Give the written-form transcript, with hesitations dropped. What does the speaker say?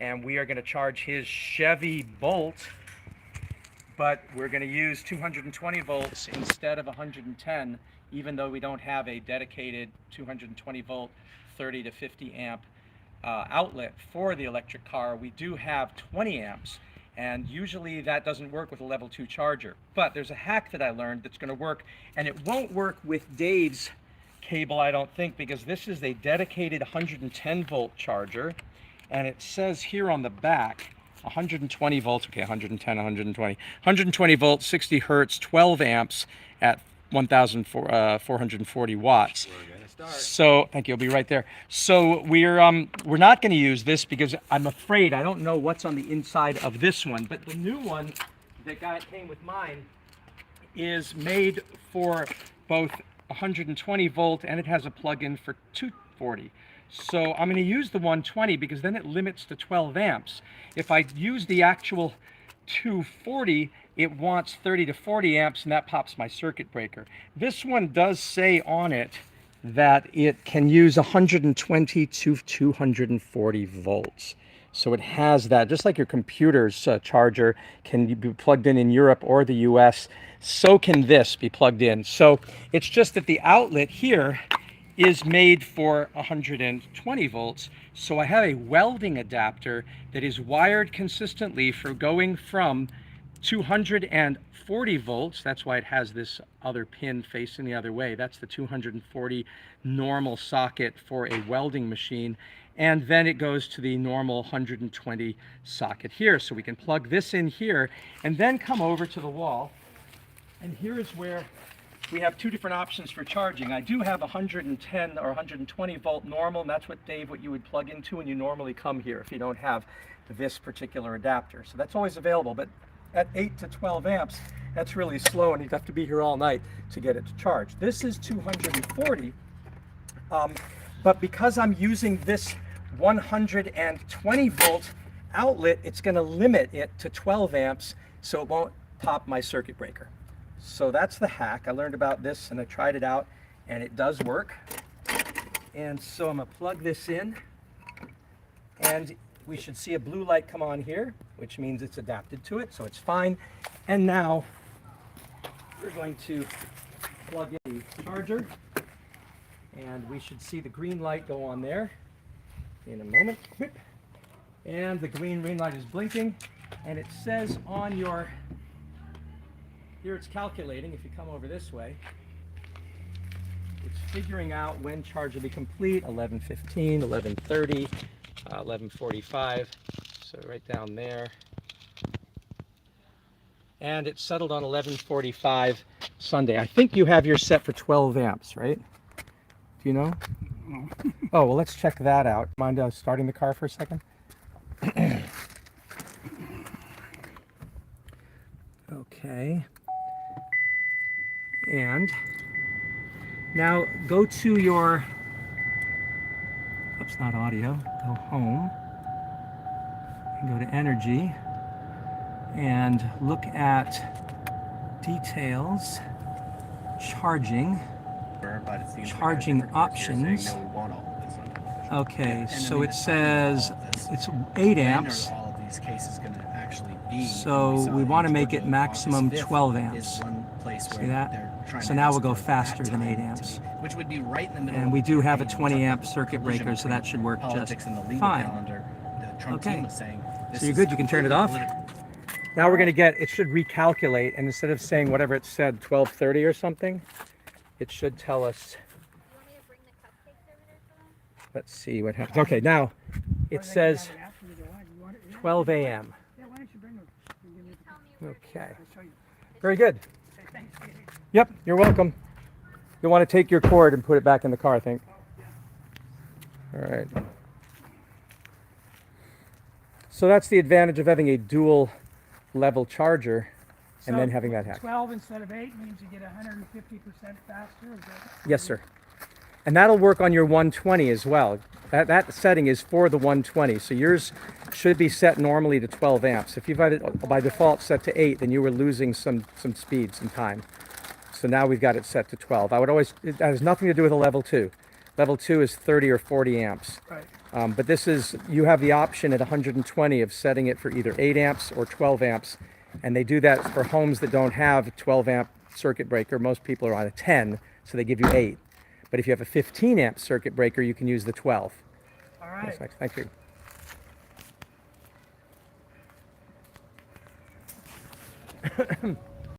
and we are going to charge his Chevy Bolt, but we're going to use 220 volts instead of 110, even though we don't have a dedicated 220 volt 30 to 50 amp outlet for the electric car. We do have 20 amps, and usually that doesn't work with a level 2 charger. But there's a hack that I learned that's going to work, and it won't work with Dave's cable, I don't think, because this is a dedicated 110 volt charger, and it says here on the back 120 volts, okay, 110, 120 volts, 60 hertz, 12 amps at 1,440 watts. So thank you, I'll be right there. So we're not going to use this because I'm afraid I don't know what's on the inside of this one, but the new one that came with mine is made for both 120 volt and it has a plug-in for 240. So I'm going to use the 120 because then it limits to 12 amps. If I use the actual 240, it wants 30 to 40 amps, and that pops my circuit breaker. This one does say on it that it can use 120 to 240 volts. So it has that, just like your computer's charger can be plugged in Europe or the US, so can this be plugged in. So it's just that the outlet here is made for 120 volts. So I have a welding adapter that is wired consistently for going from 240 volts. That's why it has this other pin facing the other way. That's the 240 normal socket for a welding machine. And then it goes to the normal 120 socket here. So we can plug this in here and then come over to the wall. And here is where we have two different options for charging. I do have 110 or 120 volt normal, and that's what, Dave, what you would plug into when you normally come here if you don't have this particular adapter. So that's always available, but at 8 to 12 amps, that's really slow, and you'd have to be here all night to get it to charge. This is 240, but because I'm using this 120 volt outlet, it's going to limit it to 12 amps, so it won't pop my circuit breaker. So that's the hack. I learned about this and I tried it out, and it does work. And so I'm going to plug this in, and we should see a blue light come on here, which means it's adapted to it, so it's fine. And now we're going to plug in the charger, and we should see the green light go on there in a moment. And the green light is blinking, and it says on your, here it's calculating, if you come over this way, it's figuring out when charge will be complete, 11:15, 11:30, 11:45, so right down there. And it's settled on 11:45 Sunday. I think you have yours set for 12 amps, right? Do you know? Oh, well, let's check that out. Mind starting the car for a second? Okay. And now go to your, oops, not audio, go home and go to energy and look at details, charging options. Okay, so it says it's 8 amps. So we want to make it maximum 12 amps. See that? So now we'll go faster than 8 amps. And we do have a 20 amp circuit breaker, so that should work just fine. Okay, so you're good, you can turn it off. Now we're going to get, it should recalculate, and instead of saying whatever it said, 12:30 or something, it should tell us. Let's see what happens. Okay, now it says 12 a.m. Okay, very good. Yep, you're welcome. You'll want to take your cord and put it back in the car, I think. All right. So that's the advantage of having a dual level charger and then having that hack. 12 instead of 8 means you get 150% faster? Is that yes, sir. And that'll work on your 120 as well. That setting is for the 120, so yours should be set normally to 12 amps. If you've had it by default set to 8, then you were losing some speed, some time. So now we've got it set to 12. I would always, it has nothing to do with a level 2. Level 2 is 30 or 40 amps. Right. But this is, you have the option at 120 of setting it for either 8 amps or 12 amps. And they do that for homes that don't have a 12 amp circuit breaker. Most people are on a 10, so they give you 8. But if you have a 15 amp circuit breaker, you can use the 12. All right. Yes, thank you.